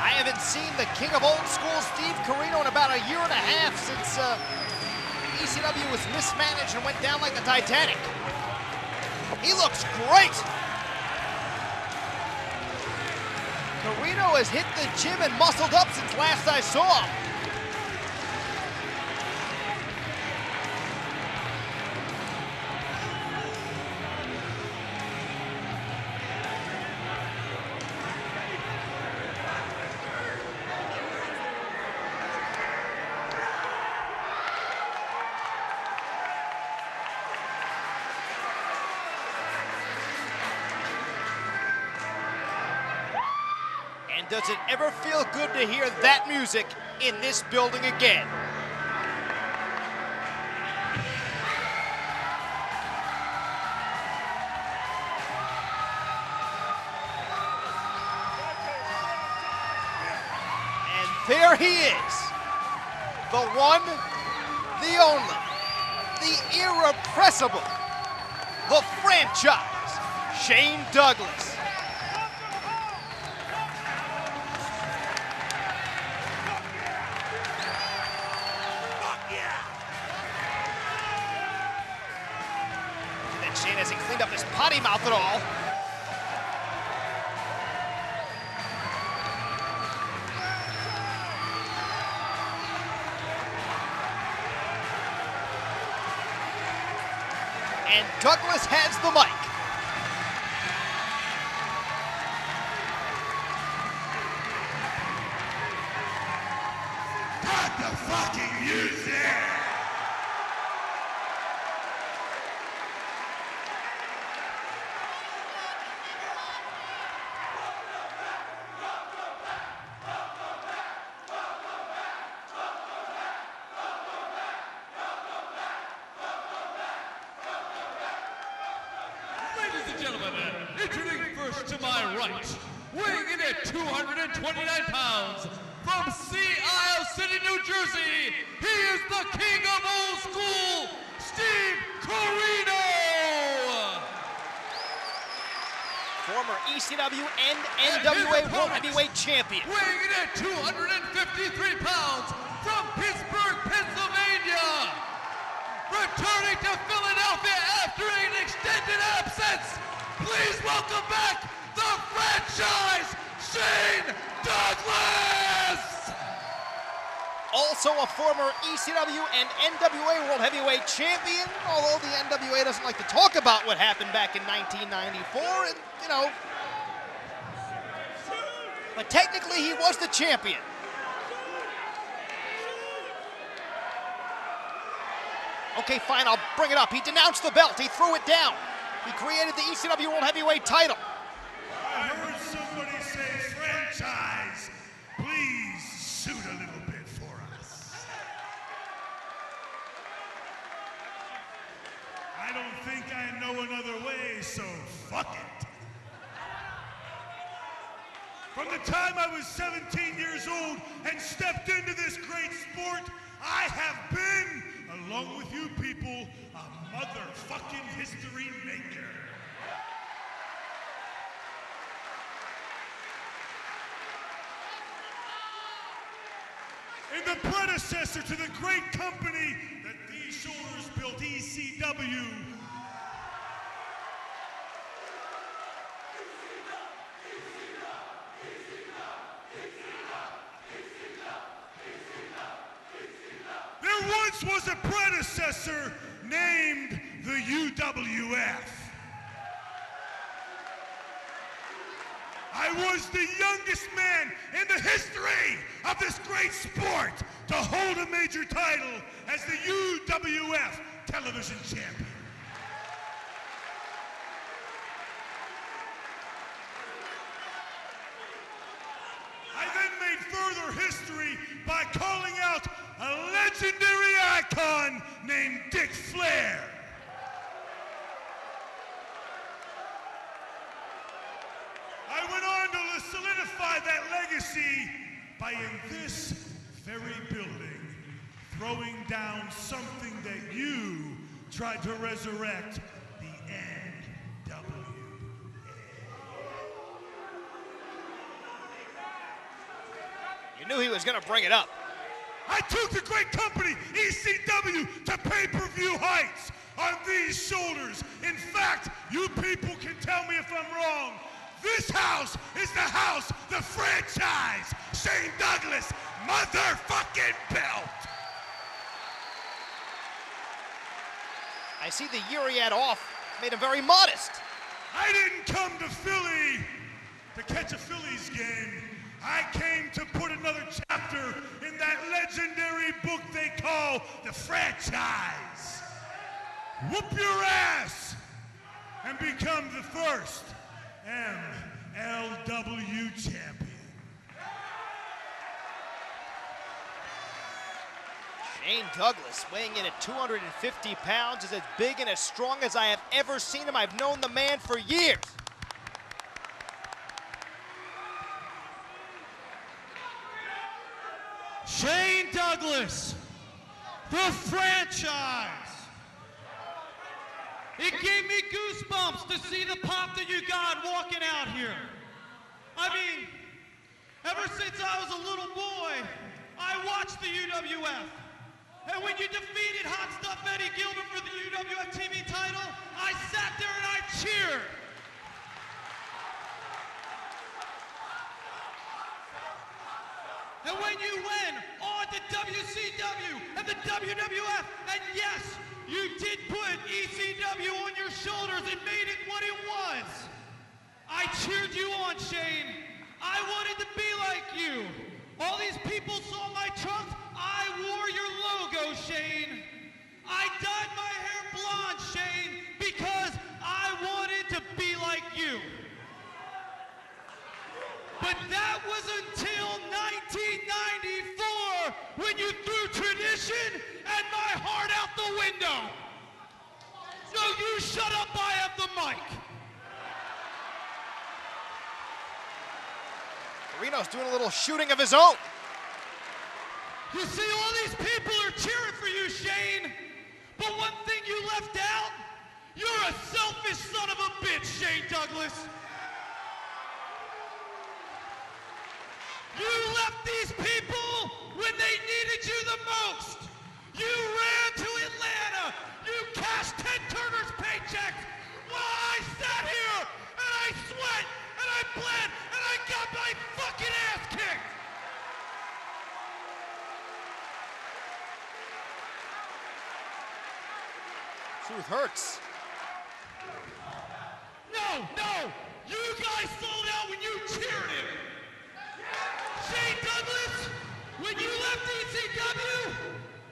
I haven't seen the king of old school, Steve Corino, in about a year and a half since ECW was mismanaged and went down like the Titanic. He looks great. Corino has hit the gym and muscled up since last I saw him. And does it ever feel good to hear that music in this building again? And there he is, the one, the only, the irrepressible, the franchise, Shane Douglas. Shane hasn't cleaned up his potty mouth at all. And Douglas has the mic. Cut the fucking music! Gentlemen, introducing first to my right, weighing in at 229 pounds, from Sea Isle City, New Jersey, he is the king of old school, Steve Corino! Former ECW and NWA World Heavyweight Champion. Weighing in at 253 pounds, from Pittsburgh, Pennsylvania, returning to Philadelphia after an extended absence, please welcome back the franchise, Shane Douglas! Also a former ECW and NWA World Heavyweight Champion, although the NWA doesn't like to talk about what happened back in 1994, and, you know, but technically he was the champion. Okay, fine, I'll bring it up. He denounced the belt, he threw it down. He created the ECW World Heavyweight title. I heard somebody say, franchise, please shoot a little bit for us. I don't think I know another way, so fuck it. From the time I was 17 years old and stepped into this great sport, I have been, along with you people, a motherfucking history maker. In the predecessor to the great company that these shoulders built, ECW, there once was a predecessor named the UWF. I was the youngest man in the history of this great sport to hold a major title as the UWF television champion. I then made further history by calling out a legendary icon named Dic Flair. I went on to solidify that legacy by, in this very building, throwing down something that you tried to resurrect, the NWA. knew he was going to bring it up. I took the great company ECW to pay-per-view heights on these shoulders. In fact, you people can tell me if I'm wrong. This house is the house, the franchise, Shane Douglas motherfucking belt. I see the year he had off made him very modest. I didn't come to Philly to catch a Phillies game. I came to put another chapter in that legendary book they call the franchise. Whoop your ass and become the first MLW champion. Shane Douglas, weighing in at 250 pounds, is as big and as strong as I have ever seen him. I've known the man for years. Shane Douglas, the franchise. It gave me goosebumps to see the pop that you got walking out here. I mean, ever since I was a little boy, I watched the UWF. And when you defeated Hot Stuff Eddie Gilbert for the UWF TV title, I sat there and I cheered. And when you went on to WCW and the WWF, and yes, you did put ECW on your shoulders and made it what it was. I cheered you on, Shane. I wanted to be like you. All these people saw my trunks. I wore your logo, Shane. I dyed my hair blonde, Shane, because I wanted to be like you. But that was until 1994 when you threw tradition and my heart out the window. So you shut up, I have the mic. Corino's doing a little shooting of his own. You see, all these people are cheering for you, Shane. But one thing you left out, you're a selfish son of a bitch, Shane Douglas. You left these people when they needed you the most. You ran to Atlanta. You cashed Ted Turner's paychecks while I sat here and I sweat and I bled and I got my fucking ass kicked. Truth hurts. No, you guys sold out when you cheered him. Shane Douglas, when you left ECW,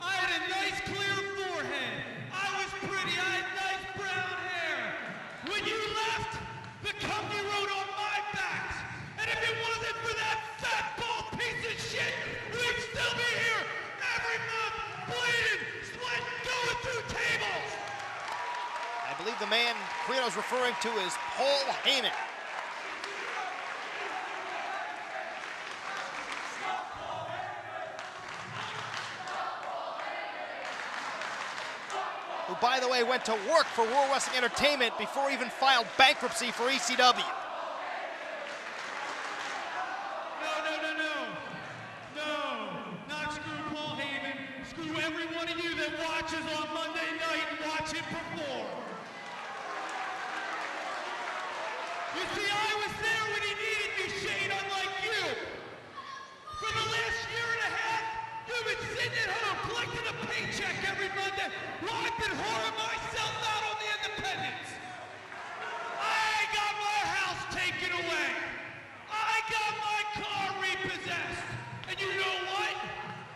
I had a nice clear forehead. I was pretty, I had nice brown hair. When you left, the company rode on my backs. And if it wasn't for that fat bald piece of shit, we'd still be here every month, bleeding, sweating, going through tables. I believe the man Corino's referring to is Paul Heyman. Who, by the way, went to work for World Wrestling Entertainment before he even filed bankruptcy for ECW. No, not screw Paul Heyman. Screw every one of you that watches on Monday night and watch him perform. You see, I was there when he needed me, Shane, unlike you. For the last year and a half, you've been sitting at home collecting a paycheck every Monday while I've been whoring myself out on the independents. I got my house taken away. I got my car repossessed. And you know what?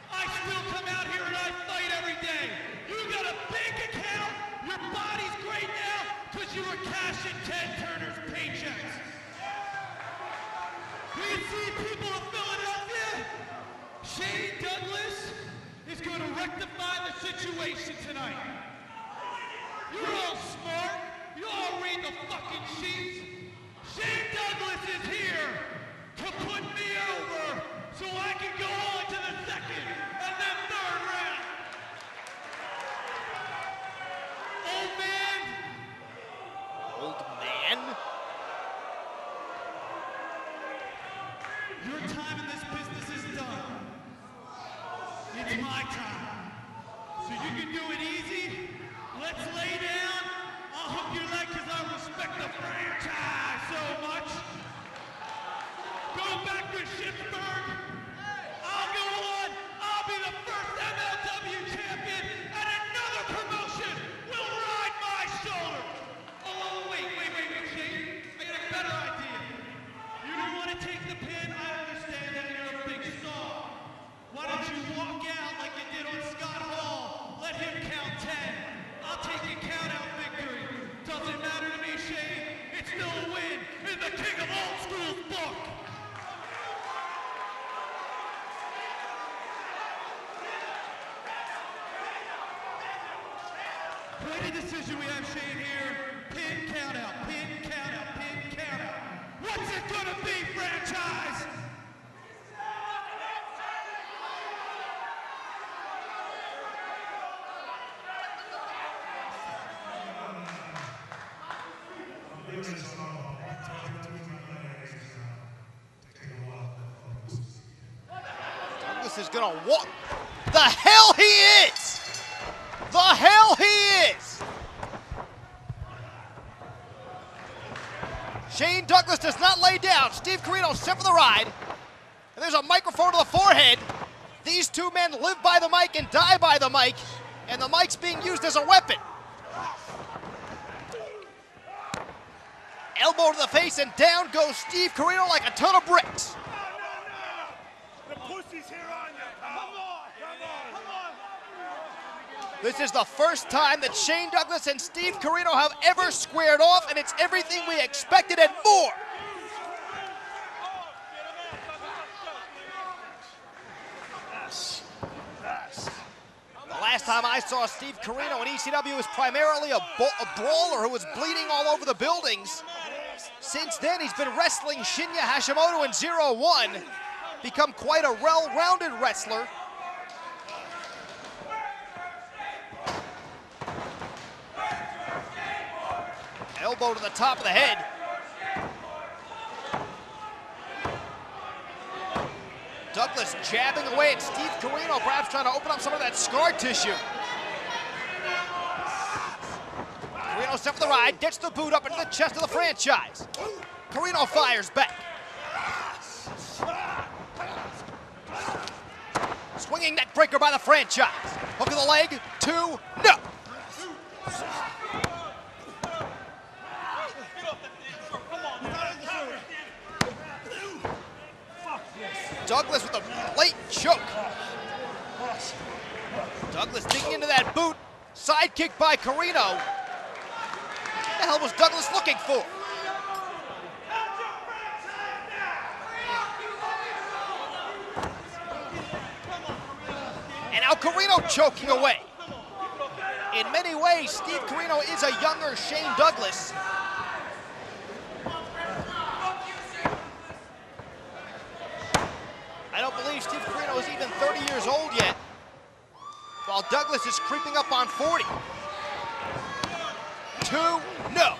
I still come out here and I fight every day. You got a bank account. Your body's great now because you were cashing Ted Turner's paychecks. We see people of Philadelphia. Shane Douglas is going to rectify the situation tonight. You're all smart. You all read the fucking sheets. Shane Douglas is here to put me over so I can go on to the second and then third round. Old man. Old man? Your time in this business is done. time. So you can do it easy. Let's lay down. I'll hook your leg because I respect the franchise so much. Go back to Shippensburg. I'll go on. I'll be the first MLW champion, and another promotion will ride my shoulder. Oh, wait, Shane. I got a better idea. You don't want to take the pin. I understand that you're a big star. Why don't you walk out like you did on Scott Hall? Let him count 10. I'll take a count-out victory. Doesn't matter to me, Shane. It's still a win in the King of Old School's book. Quite a decision we have, Shane, here. Pin count-out, pin count-out, pin count-out. What's it gonna be, franchise? Douglas is gonna walk. The hell he is! The hell he is! Shane Douglas does not lay down. Steve Corino set for the ride. And there's a microphone to the forehead. These two men live by the mic and die by the mic. And the mic's being used as a weapon. Elbow to the face and down goes Steve Corino like a ton of bricks. The pussy's here on you. Come on. This is the first time that Shane Douglas and Steve Corino have ever squared off, and it's everything we expected and more. The last time I saw Steve Corino in ECW was primarily a brawler who was bleeding all over the buildings. Since then, he's been wrestling Shinya Hashimoto in 0-1, become quite a well-rounded wrestler. Elbow to the top of the head. Douglas jabbing away at Steve Corino, perhaps trying to open up some of that scar tissue. Corino set for the ride, gets the boot up into the chest of the franchise. Corino fires back. Swinging neck breaker by the franchise. Hook of the leg, 2, no. Douglas with a late choke. Douglas digging into that boot. Side kick by Corino. What the hell was Douglas looking for? And now Corino choking away. In many ways, Steve Corino is a younger Shane Douglas. I don't believe Steve Corino is even 30 years old yet, while Douglas is creeping up on 40. 2, no.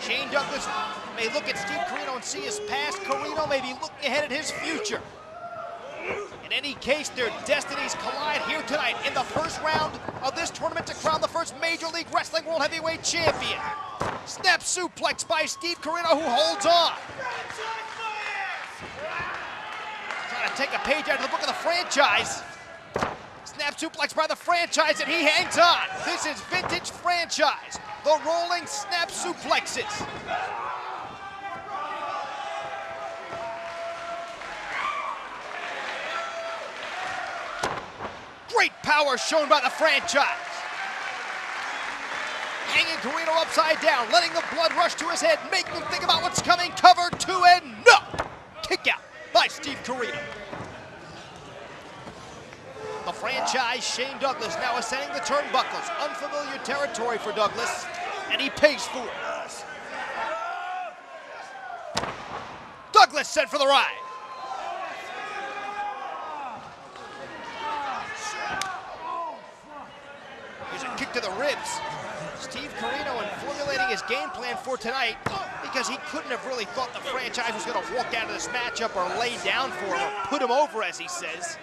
Shane Douglas may look at Steve Corino and see his past. Corino may be looking ahead at his future. In any case, their destinies collide here tonight in the first round of this tournament to crown the first Major League Wrestling World Heavyweight Champion. Snap suplex by Steve Corino, who holds on. Trying to take a page out of the book of the franchise. Snap suplex by the franchise, and he hangs on. This is vintage franchise. The rolling snap suplexes. Great power shown by the franchise. Hanging Corino upside down, letting the blood rush to his head, making him think about what's coming. Cover 2 and no! Kick out by Steve Corino. The franchise, Shane Douglas, now ascending the turnbuckles. Unfamiliar territory for Douglas, and he pays for it. Douglas set for the ride. Here's a kick to the ribs. Steve Corino in formulating his game plan for tonight, because he couldn't have really thought the franchise was going to walk out of this matchup or lay down for him or put him over, as he says.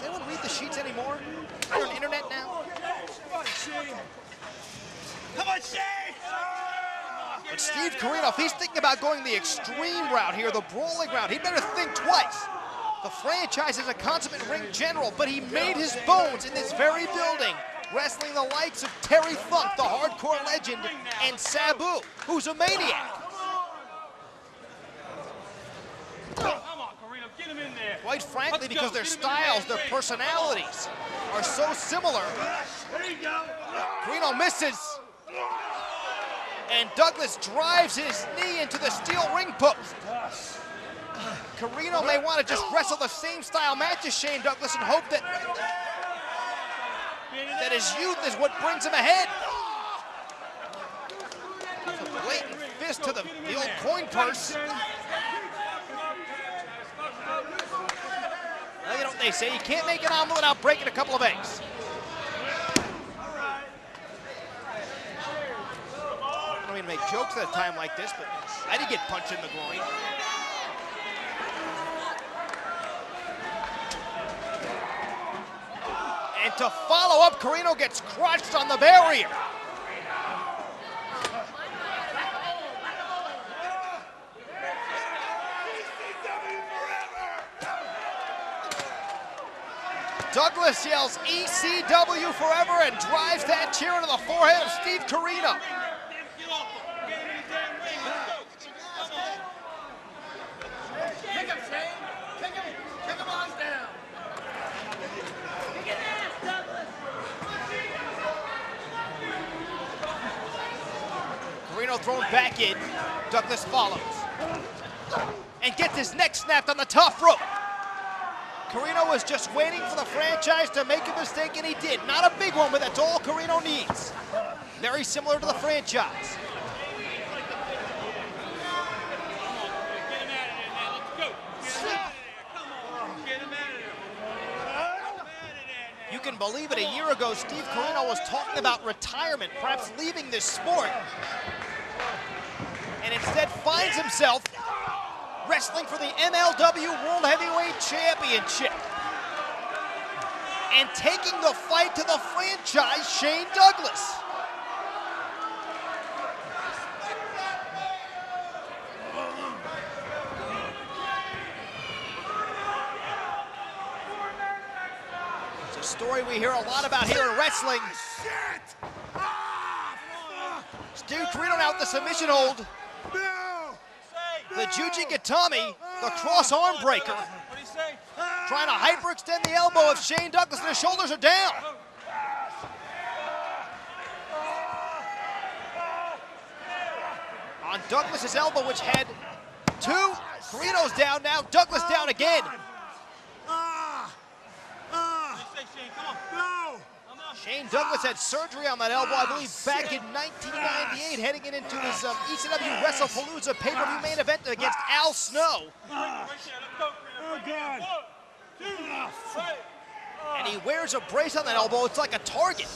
Does anyone read the sheets anymore? Is there an internet now? Come on, Shane! But Steve Corino, if he's thinking about going the extreme route here, the brawling route, he better think twice. The franchise is a consummate ring general, but he made his bones in this very building, wrestling the likes of Terry Funk, the hardcore legend, and Sabu, who's a maniac. Come on, Corino, get him in there. Quite frankly, because their styles, their personalities are so similar. There you go. Corino misses. And Douglas drives his knee into the steel ring post. Corino may want to just wrestle the same style match as Shane Douglas and hope that his youth is what brings him ahead. A blatant fist to the old coin purse. Well, you know what they say, you can't make an omelet without breaking a couple of eggs. I don't mean to make jokes at a time like this, but I did get punched in the groin. And to follow up, Corino gets crushed on the barrier. Douglas yells ECW forever and drives that chair into the forehead of Steve Corino. Kick him, Shane. Kick him on down. Kick his ass, Douglas. Corino thrown back in. Douglas follows. And gets his neck snapped on the top rope. Corino was just waiting for the franchise to make a mistake, and he did. Not a big one, but that's all Corino needs. Very similar to the franchise. You can believe it, a year ago, Steve Corino was talking about retirement, perhaps leaving this sport, and instead finds himself wrestling for the MLW World Heavyweight Championship and taking the fight to the franchise, Shane Douglas. It's a story we hear a lot about here in wrestling. Steve Corino now with the submission hold. The Juji Gatami, the cross arm breaker, trying to hyperextend the elbow of Shane Douglas, and his shoulders are down. On Douglas's elbow, which had two, Corino's down now, Douglas down again. Shane Douglas had surgery on that elbow, I believe, back in 1998, heading it into his ECW WrestlePalooza pay-per-view main event against Al Snow. Oh, God. And he wears a brace on that elbow. It's like a target.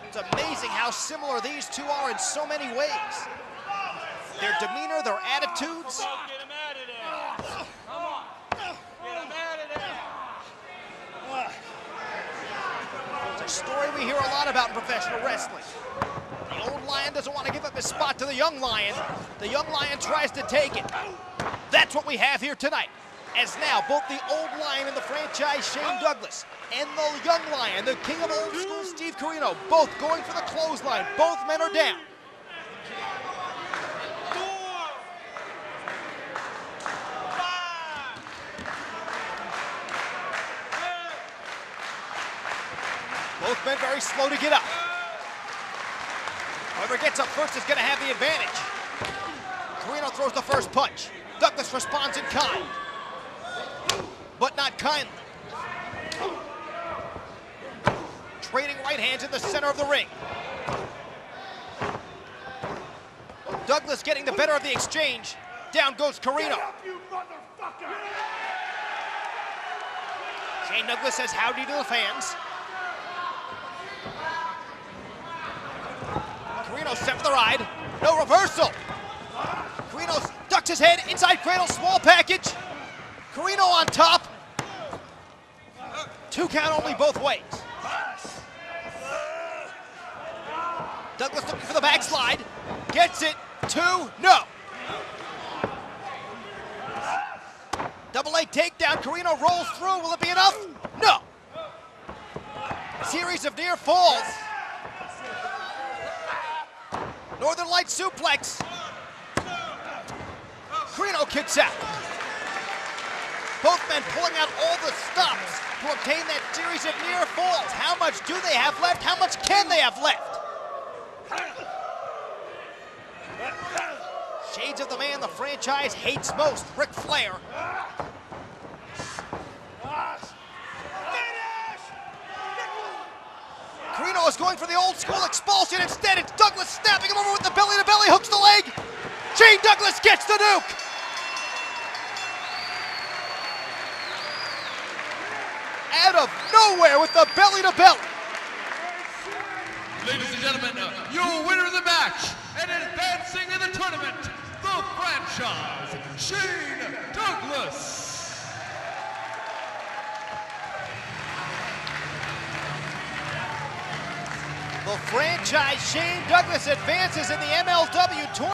It's amazing how similar these two are in so many ways. Their demeanor, their attitudes. Story we hear a lot about in professional wrestling. The old lion doesn't want to give up his spot to the young lion. The young lion tries to take it. That's what we have here tonight. As now, both the old lion in the franchise, Shane Douglas, and the young lion, the king of old school, Steve Corino, both going for the clothesline. Both men are down. Both men very slow to get up. Whoever gets up first is going to have the advantage. Corino throws the first punch. Douglas responds in kind, but not kindly. Trading right hands in the center of the ring. Douglas getting the better of the exchange. Down goes Corino. Shane Douglas says howdy to the fans. Corino set for the ride. No reversal. Corino ducks his head inside cradle, small package. Corino on top. 2 count only both ways. Douglas looking for the backslide. Gets it. 2, no. Double leg takedown. Corino rolls through. Will it be enough? No. Series of near falls. Northern Light suplex. Corino kicks out. Both men pulling out all the stops to obtain that series of near falls. How much do they have left? How much can they have left? Shades of the man the franchise hates most, Ric Flair. Corino is going for the old school expulsion. Instead, it's Douglas snapping him over with the belly-to-belly, hooks the leg. Shane Douglas gets the nuke. Out of nowhere with the belly-to-belly. Ladies and gentlemen, your winner of the match and advancing in the tournament, the franchise, Shane Douglas. The franchise Shane Douglas advances in the MLW tournament.